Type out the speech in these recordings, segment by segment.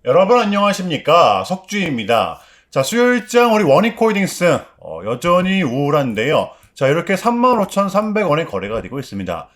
여러분 안녕하십니까, 석주입니다. 자, 수요일장 우리 원익홀딩스 여전히 우울한데요. 자, 이렇게 35,300원의 거래가 되고 있습니다.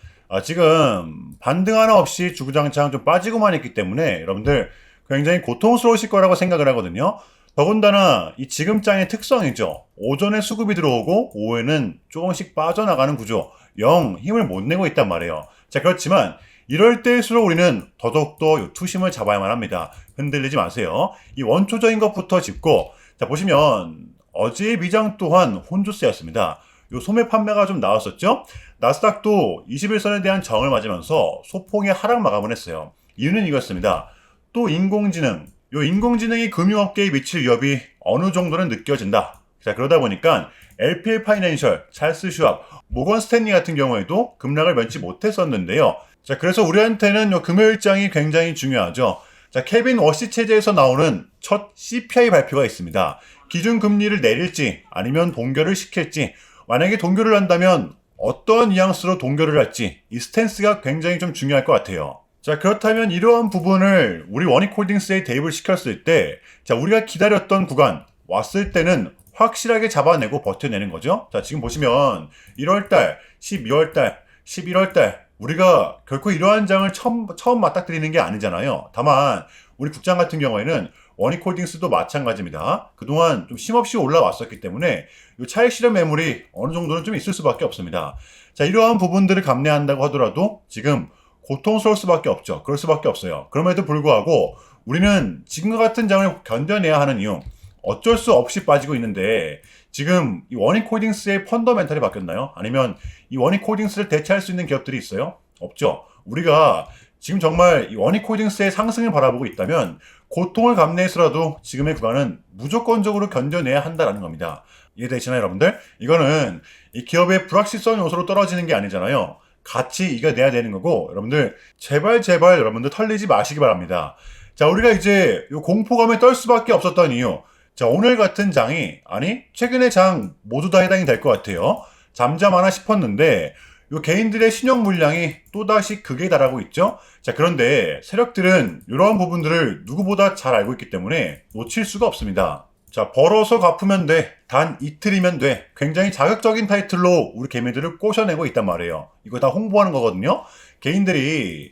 지금 반등 하나 없이 주구장창 좀 빠지고만 있기 때문에 여러분들 굉장히 고통스러우실 거라고 생각을 하거든요. 더군다나 이 지금 장의 특성이죠. 오전에 수급이 들어오고 오후에는 조금씩 빠져나가는 구조, 영 힘을 못 내고 있단 말이에요. 자, 그렇지만 이럴 때일수록 우리는 더더욱더 투심을 잡아야만 합니다. 흔들리지 마세요. 이 원초적인 것부터 짚고, 자, 보시면 어제의 미장 또한 혼조세였습니다. 요 소매 판매가 좀 나왔었죠? 나스닥도 21선에 대한 저항을 맞으면서 소폭의 하락 마감을 했어요. 이유는 이것입니다. 또 인공지능, 요 인공지능이 금융업계에 미칠 위협이 어느 정도는 느껴진다. 자, 그러다 보니까 LPL 파이낸셜, 찰스 슈왑, 모건 스탠리 같은 경우에도 급락을 면치 못했었는데요. 자, 그래서 우리한테는 요 금요일장이 굉장히 중요하죠. 자, 케빈 워시 체제에서 나오는 첫 CPI 발표가 있습니다. 기준금리를 내릴지 아니면 동결을 시킬지, 만약에 동결을 한다면 어떠한 뉘앙스로 동결을 할지, 이 스탠스가 굉장히 좀 중요할 것 같아요. 자, 그렇다면 이러한 부분을 우리 원익홀딩스에 대입을 시켰을 때, 자, 우리가 기다렸던 구간 왔을 때는 확실하게 잡아내고 버텨내는 거죠. 자, 지금 보시면 1월달, 12월달, 11월달 우리가 결코 이러한 장을 처음 맞닥뜨리는 게 아니잖아요. 다만 우리 국장 같은 경우에는 원익홀딩스도 마찬가지입니다. 그동안 좀 힘없이 올라왔었기 때문에 이 차익 실현 매물이 어느 정도는 좀 있을 수밖에 없습니다. 자, 이러한 부분들을 감내한다고 하더라도 지금 고통스러울 수밖에 없죠. 그럴 수밖에 없어요. 그럼에도 불구하고 우리는 지금과 같은 장을 견뎌내야 하는 이유, 어쩔 수 없이 빠지고 있는데 지금 이 원익홀딩스의 펀더멘탈이 바뀌었나요? 아니면 이 원익홀딩스를 대체할 수 있는 기업들이 있어요? 없죠. 우리가 지금 정말 이 원익홀딩스의 상승을 바라보고 있다면 고통을 감내해서라도 지금의 구간은 무조건적으로 견뎌내야 한다는 겁니다. 이해되시나요, 여러분들? 이거는 이 기업의 불확실성 요소로 떨어지는 게 아니잖아요. 같이 이겨내야 되는 거고, 여러분들 제발 여러분들 털리지 마시기 바랍니다. 자, 우리가 이제 이 공포감에 떨 수밖에 없었던 이유, 자, 오늘 같은 장이, 아니 최근의 장 모두 다 해당이 될 것 같아요. 잠잠하나 싶었는데 요 개인들의 신용 물량이 또다시 극에 달하고 있죠. 자, 그런데 세력들은 이러한 부분들을 누구보다 잘 알고 있기 때문에 놓칠 수가 없습니다. 자, 벌어서 갚으면 돼, 단 이틀이면 돼, 굉장히 자극적인 타이틀로 우리 개미들을 꼬셔내고 있단 말이에요. 이거 다 홍보하는 거거든요. 개인들이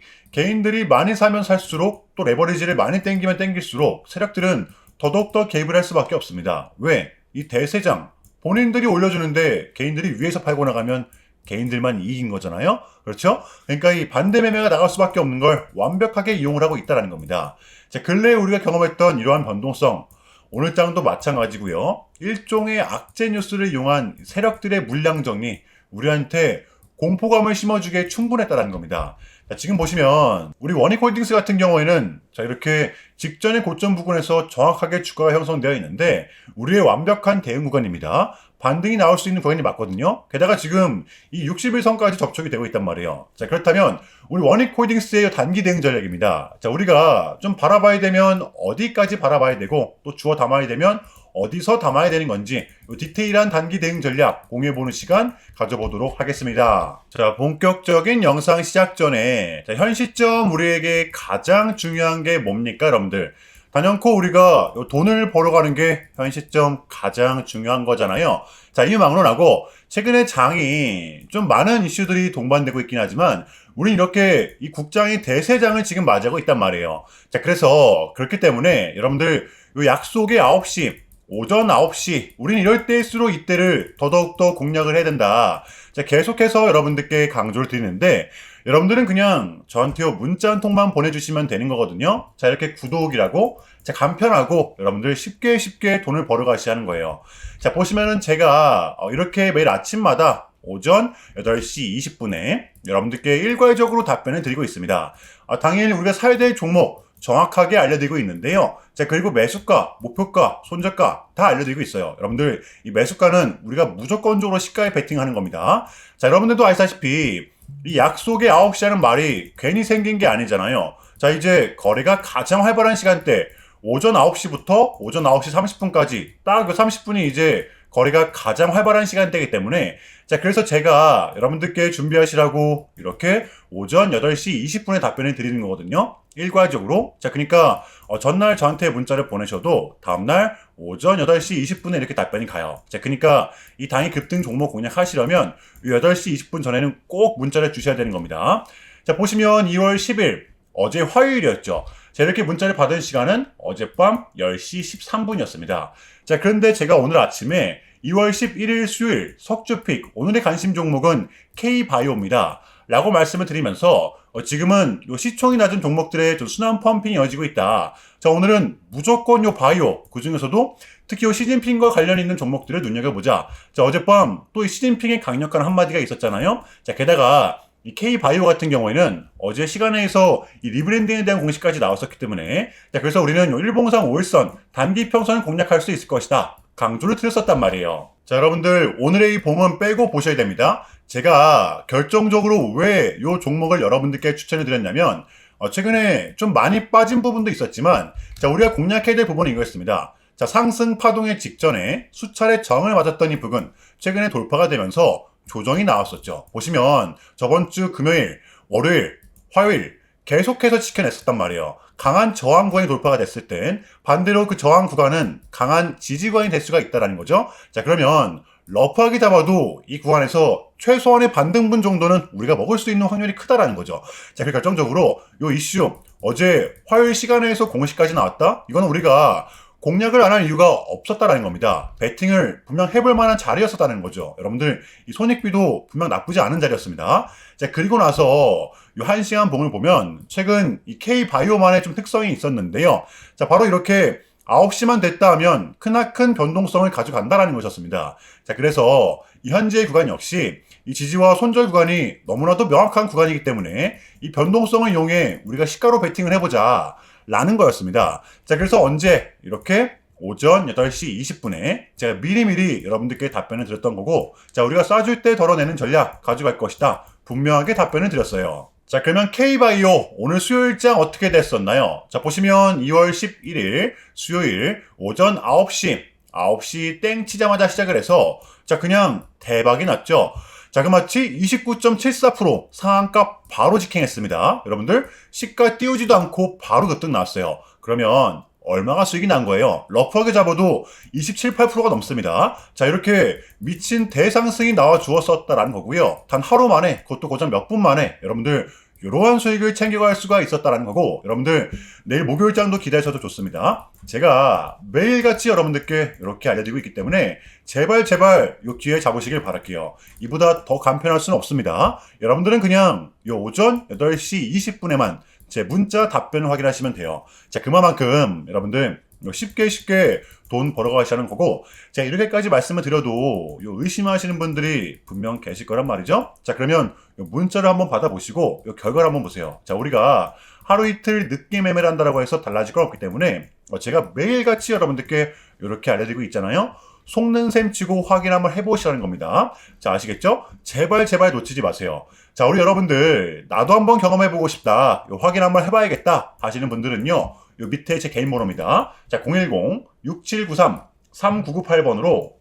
많이 사면 살수록, 또 레버리지를 많이 땡기면 땡길수록 세력들은 더더욱더 개입을 할 수밖에 없습니다. 왜? 이 대세장 본인들이 올려주는데 개인들이 위에서 팔고 나가면 개인들만 이익인 거잖아요. 그렇죠? 그러니까 이 반대 매매가 나갈 수밖에 없는 걸 완벽하게 이용을 하고 있다는 겁니다. 자, 근래에 우리가 경험했던 이러한 변동성, 오늘 장도 마찬가지고요. 일종의 악재 뉴스를 이용한 세력들의 물량 정리, 우리한테 공포감을 심어주기에 충분했다는 겁니다. 자, 지금 보시면 우리 원익홀딩스 같은 경우에는 자, 이렇게 직전의 고점 부근에서 정확하게 주가가 형성되어 있는데 우리의 완벽한 대응 구간입니다. 반등이 나올 수 있는 구간이 맞거든요. 게다가 지금 이 60일선까지 접촉이 되고 있단 말이에요. 자, 그렇다면 우리 원익홀딩스의 단기 대응 전략입니다. 자, 우리가 좀 바라봐야 되면 어디까지 바라봐야 되고, 또 주워 담아야 되면 어디서 담아야 되는 건지 디테일한 단기 대응 전략 공유해보는 시간 가져보도록 하겠습니다. 자, 본격적인 영상 시작 전에, 자, 현 시점 우리에게 가장 중요한 게 뭡니까, 여러분들? 단연코 우리가 돈을 벌어가는 게 현 시점 가장 중요한 거잖아요. 자, 이 막론하고 최근에 장이 좀 많은 이슈들이 동반되고 있긴 하지만 우린 이렇게 이 국장이 대세장을 지금 맞이하고 있단 말이에요. 자, 그래서 그렇기 때문에 여러분들 요 약속의 9시, 오전 9시, 우린 이럴 때일수록 이때를 더더욱더 공략을 해야 된다. 자, 계속해서 여러분들께 강조를 드리는데 여러분들은 그냥 저한테 문자 한 통만 보내주시면 되는 거거든요. 자, 이렇게 구독이라고, 자, 간편하고 여러분들 쉽게 돈을 벌어가시 하는 거예요. 자, 보시면은 제가 이렇게 매일 아침마다 오전 8시 20분에 여러분들께 일괄적으로 답변을 드리고 있습니다. 당연히 우리가 사야 될 종목 정확하게 알려드리고 있는데요. 자, 그리고 매수가, 목표가, 손절가 다 알려드리고 있어요. 여러분들 이 매수가는 우리가 무조건적으로 시가에 베팅하는 겁니다. 자, 여러분들도 아시다시피 이 약속의 9시라는 말이 괜히 생긴 게 아니잖아요. 자, 이제 거래가 가장 활발한 시간대 오전 9시부터 오전 9시 30분까지 딱 그 30분이 이제 거래가 가장 활발한 시간대이기 때문에, 자, 그래서 제가 여러분들께 준비하시라고 이렇게 오전 8시 20분에 답변을 드리는 거거든요. 일괄적으로. 자, 그러니까 전날 저한테 문자를 보내셔도 다음날 오전 8시 20분에 이렇게 답변이 가요. 자, 그러니까 이 당일 급등 종목 공략하시려면 8시 20분 전에는 꼭 문자를 주셔야 되는 겁니다. 자, 보시면 2월 10일 어제 화요일이었죠. 자, 이렇게 문자를 받은 시간은 어젯밤 10시 13분이었습니다. 자, 그런데 제가 오늘 아침에 2월 11일 수요일 석주픽 오늘의 관심 종목은 K바이오입니다. 라고 말씀을 드리면서 지금은 요 시총이 낮은 종목들의 좀 순환 펌핑이 이어지고 있다. 자, 오늘은 무조건 요 바이오, 그 중에서도 특히 요 시진핑과 관련 있는 종목들을 눈여겨보자. 자, 어젯밤 또 이 시진핑의 강력한 한마디가 있었잖아요. 자, 게다가 이 K바이오 같은 경우에는 어제 시간에서 이 리브랜딩에 대한 공식까지 나왔었기 때문에, 자, 그래서 우리는 요 일봉상 5일선 단기 평선을 공략할 수 있을 것이다. 강조를 드렸었단 말이에요. 자, 여러분들 오늘의 이 봄은 빼고 보셔야 됩니다. 제가 결정적으로 왜 이 종목을 여러분들께 추천해 드렸냐면 최근에 좀 많이 빠진 부분도 있었지만, 자, 우리가 공략해야 될 부분은 이거였습니다. 자, 상승 파동의 직전에 수차례 저항을 맞았던 이 부분 최근에 돌파가 되면서 조정이 나왔었죠. 보시면 저번 주 금요일, 월요일, 화요일 계속해서 지켜냈었단 말이에요. 강한 저항 구간이 돌파가 됐을 땐 반대로 그 저항 구간은 강한 지지 구간이 될 수가 있다는 거죠. 자, 그러면 러프하게 잡아도 이 구간에서 최소한의 반등분 정도는 우리가 먹을 수 있는 확률이 크다라는 거죠. 자, 그 결정적으로 요 이슈 어제 화요일 시간에서 공식까지 나왔다? 이거는 우리가 공략을 안 할 이유가 없었다라는 겁니다. 배팅을 분명 해볼 만한 자리였었다는 거죠. 여러분들 이 손익비도 분명 나쁘지 않은 자리였습니다. 자, 그리고 나서 이 1시간 봉을 보면 최근 이 K바이오만의 좀 특성이 있었는데요. 자, 바로 이렇게 9시만 됐다 하면 크나큰 변동성을 가져간다라는 것이었습니다. 자, 그래서 이 현재의 구간 역시 이 지지와 손절 구간이 너무나도 명확한 구간이기 때문에 이 변동성을 이용해 우리가 시가로 베팅을 해보자 라는 거였습니다. 자, 그래서 언제 이렇게 오전 8시 20분에 제가 미리미리 여러분들께 답변을 드렸던 거고, 자, 우리가 쏴줄 때 덜어내는 전략 가져갈 것이다. 분명하게 답변을 드렸어요. 자, 그러면 K바이오 오늘 수요일장 어떻게 됐었나요? 자, 보시면 2월 11일 수요일 오전 9시 땡 치자마자 시작을 해서, 자, 그냥 대박이 났죠. 자, 그 마치 29.74% 상한가 바로 직행했습니다. 여러분들 시가 띄우지도 않고 바로 급등 나왔어요. 그러면 얼마가 수익이 난 거예요? 러프하게 잡아도 27, 8%가 넘습니다. 자, 이렇게 미친 대상승이 나와 주었었다라는 거고요. 단 하루 만에, 그것도 고작 몇 분 만에 여러분들 이러한 수익을 챙겨갈 수가 있었다라는 거고, 여러분들 내일 목요일장도 기대하셔도 좋습니다. 제가 매일같이 여러분들께 이렇게 알려드리고 있기 때문에 제발 요 기회 잡으시길 바랄게요. 이보다 더 간편할 수는 없습니다. 여러분들은 그냥 요 오전 8시 20분에만 제 문자 답변을 확인하시면 돼요. 자, 그만큼 여러분들 쉽게 돈 벌어가시는 거고, 제가 이렇게까지 말씀을 드려도 의심하시는 분들이 분명 계실 거란 말이죠. 자, 그러면 문자를 한번 받아보시고 결과를 한번 보세요. 자, 우리가 하루 이틀 늦게 매매를 한다고 해서 달라질 건 없기 때문에 제가 매일같이 여러분들께 이렇게 알려드리고 있잖아요. 속는 셈 치고 확인 한번 해보시라는 겁니다. 자, 아시겠죠? 제발 놓치지 마세요. 자, 우리 여러분들 나도 한번 경험해보고 싶다, 확인 한번 해봐야겠다 하시는 분들은요, 요 밑에 제 개인 번호입니다. 자, 010-6793-3998번으로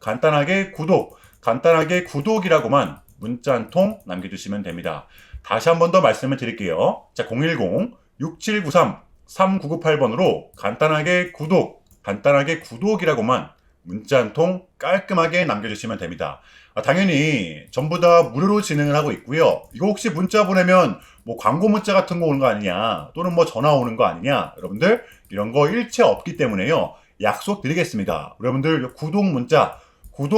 간단하게 구독이라고만 문자 한 통 남겨주시면 됩니다. 다시 한 번 더 말씀을 드릴게요. 자, 010-6793-3998번으로 간단하게 구독이라고만 문자 한 통 깔끔하게 남겨주시면 됩니다. 당연히 전부 다 무료로 진행을 하고 있고요. 이거 혹시 문자 보내면 뭐 광고 문자 같은 거 오는 거 아니냐, 또는 뭐 전화 오는 거 아니냐, 여러분들 이런 거 일체 없기 때문에요. 약속 드리겠습니다. 여러분들 구독 문자 한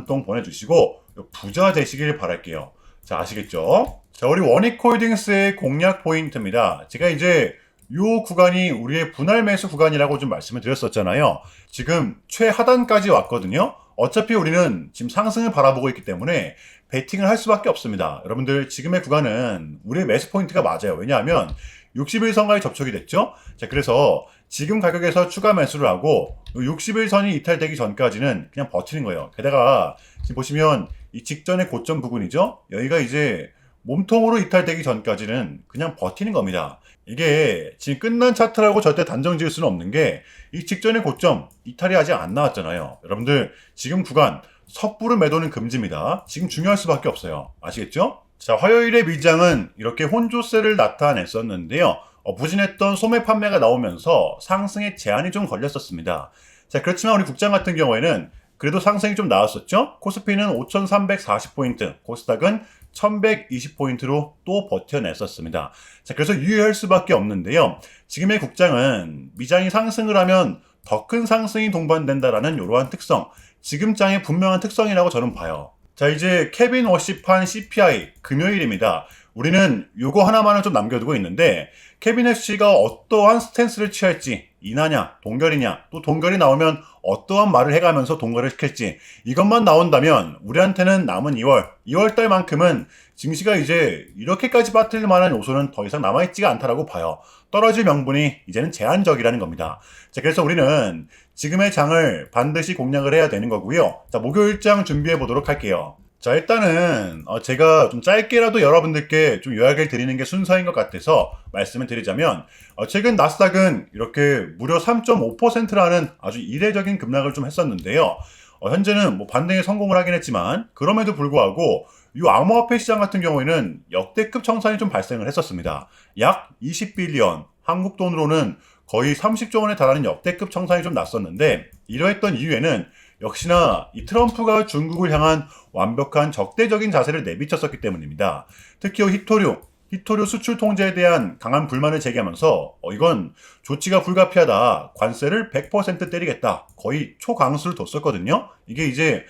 통 보내주시고 부자 되시길 바랄게요. 자, 아시겠죠? 자, 우리 원익홀딩스의 공략 포인트입니다. 제가 이제 요 구간이 우리의 분할 매수 구간이라고 좀 말씀을 드렸었잖아요. 지금 최하단까지 왔거든요. 어차피 우리는 지금 상승을 바라보고 있기 때문에 베팅을 할 수밖에 없습니다. 여러분들 지금의 구간은 우리의 매수 포인트가 맞아요. 왜냐하면 60일선과의 접촉이 됐죠. 자, 그래서 지금 가격에서 추가 매수를 하고 60일선이 이탈되기 전까지는 그냥 버티는 거예요. 게다가 지금 보시면 이 직전의 고점 부근이죠. 여기가 이제 몸통으로 이탈되기 전까지는 그냥 버티는 겁니다. 이게 지금 끝난 차트라고 절대 단정 지을 수는 없는 게, 이 직전의 고점 이탈이 아직 안 나왔잖아요. 여러분들 지금 구간 섣부른 매도는 금지입니다. 지금 중요할 수밖에 없어요. 아시겠죠? 자, 화요일의 밀장은 이렇게 혼조세를 나타냈었는데요. 부진했던 소매 판매가 나오면서 상승에 제한이 좀 걸렸었습니다. 자, 그렇지만 우리 국장 같은 경우에는 그래도 상승이 좀 나왔었죠. 코스피는 5,340포인트, 코스닥은 1,120포인트로 또 버텨냈었습니다. 자, 그래서 유의할 수밖에 없는데요. 지금의 국장은 미장이 상승을 하면 더 큰 상승이 동반된다라는 이러한 특성, 지금 장의 분명한 특성이라고 저는 봐요. 자, 이제 케빈 워시판 CPI 금요일입니다. 우리는 요거 하나만은 좀 남겨두고 있는데, 케빈 워시가 어떠한 스탠스를 취할지, 인하냐, 동결이냐, 또 동결이 나오면 어떠한 말을 해가면서 동결을 시킬지, 이것만 나온다면 우리한테는 남은 2월 달만큼은 증시가 이제 이렇게까지 빠뜨릴 만한 요소는 더 이상 남아있지가 않다라고 봐요. 떨어질 명분이 이제는 제한적이라는 겁니다. 자, 그래서 우리는 지금의 장을 반드시 공략을 해야 되는 거고요. 자, 목요일장 준비해 보도록 할게요. 자, 일단은 제가 좀 짧게라도 여러분들께 좀 요약을 드리는 게 순서인 것 같아서 말씀을 드리자면, 최근 나스닥은 이렇게 무려 3.5%라는 아주 이례적인 급락을 좀 했었는데요. 현재는 뭐 반등에 성공을 하긴 했지만, 그럼에도 불구하고 이 암호화폐 시장 같은 경우에는 역대급 청산이 좀 발생을 했었습니다. 약 20빌리언, 한국 돈으로는 거의 30조 원에 달하는 역대급 청산이 좀 났었는데, 이러했던 이유에는 역시나 이 트럼프가 중국을 향한 완벽한 적대적인 자세를 내비쳤었기 때문입니다. 특히 히토류 수출 통제에 대한 강한 불만을 제기하면서 이건 조치가 불가피하다, 관세를 100% 때리겠다, 거의 초강수를 뒀었거든요. 이게 이제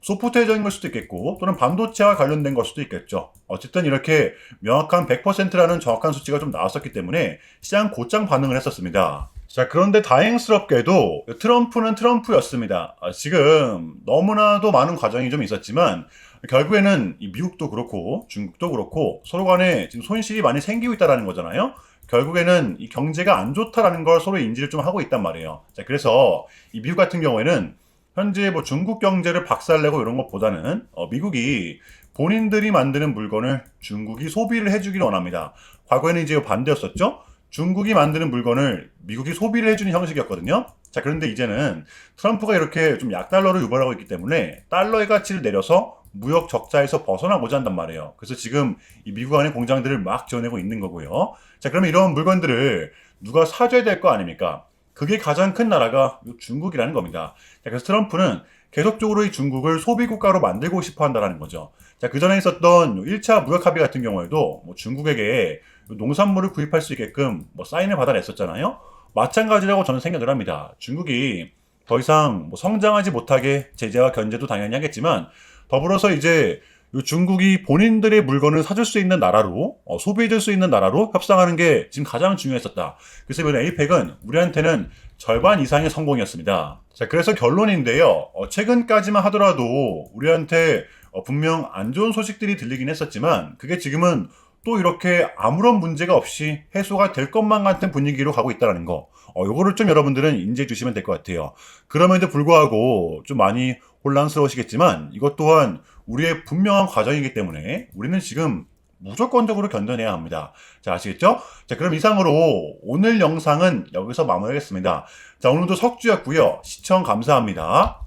소프트웨어적인 걸 수도 있겠고, 또는 반도체와 관련된 걸 수도 있겠죠. 어쨌든 이렇게 명확한 100%라는 정확한 수치가 좀 나왔었기 때문에 시장 곧장 반응을 했었습니다. 자, 그런데 다행스럽게도 트럼프는 트럼프였습니다. 지금 너무나도 많은 과정이 좀 있었지만 결국에는 이 미국도 그렇고 중국도 그렇고 서로 간에 지금 손실이 많이 생기고 있다는 거잖아요. 결국에는 이 경제가 안 좋다라는 걸 서로 인지를 좀 하고 있단 말이에요. 자, 그래서 이 미국 같은 경우에는 현재 뭐 중국 경제를 박살내고 이런 것보다는 미국이 본인들이 만드는 물건을 중국이 소비를 해주기를 원합니다. 과거에는 이제 반대였었죠. 중국이 만드는 물건을 미국이 소비를 해주는 형식이었거든요. 자, 그런데 이제는 트럼프가 이렇게 좀 약달러를 유발하고 있기 때문에 달러의 가치를 내려서 무역 적자에서 벗어나고자 한단 말이에요. 그래서 지금 이 미국 안에 공장들을 막 지어내고 있는 거고요. 자, 그러면 이런 물건들을 누가 사줘야 될 거 아닙니까? 그게 가장 큰 나라가 중국이라는 겁니다. 자, 그래서 트럼프는 계속적으로 이 중국을 소비국가로 만들고 싶어 한다는 거죠. 자, 그 전에 있었던 1차 무역 합의 같은 경우에도 뭐 중국에게 농산물을 구입할 수 있게끔 뭐 사인을 받아냈었잖아요. 마찬가지라고 저는 생각을 합니다. 중국이 더 이상 뭐 성장하지 못하게 제재와 견제도 당연히 하겠지만, 더불어서 이제 중국이 본인들의 물건을 사줄 수 있는 나라로, 소비해줄 수 있는 나라로 협상하는 게 지금 가장 중요했었다. 그래서 이번 에이펙은 우리한테는 절반 이상의 성공이었습니다. 자, 그래서 결론인데요. 최근까지만 하더라도 우리한테 분명 안 좋은 소식들이 들리긴 했었지만, 그게 지금은 또 이렇게 아무런 문제가 없이 해소가 될 것만 같은 분위기로 가고 있다는 거. 요거를 좀 여러분들은 인지해 주시면 될 것 같아요. 그럼에도 불구하고 좀 많이 혼란스러우시겠지만, 이것 또한 우리의 분명한 과정이기 때문에 우리는 지금 무조건적으로 견뎌내야 합니다. 자, 아시겠죠? 자, 그럼 이상으로 오늘 영상은 여기서 마무리하겠습니다. 자, 오늘도 석주였고요. 시청 감사합니다.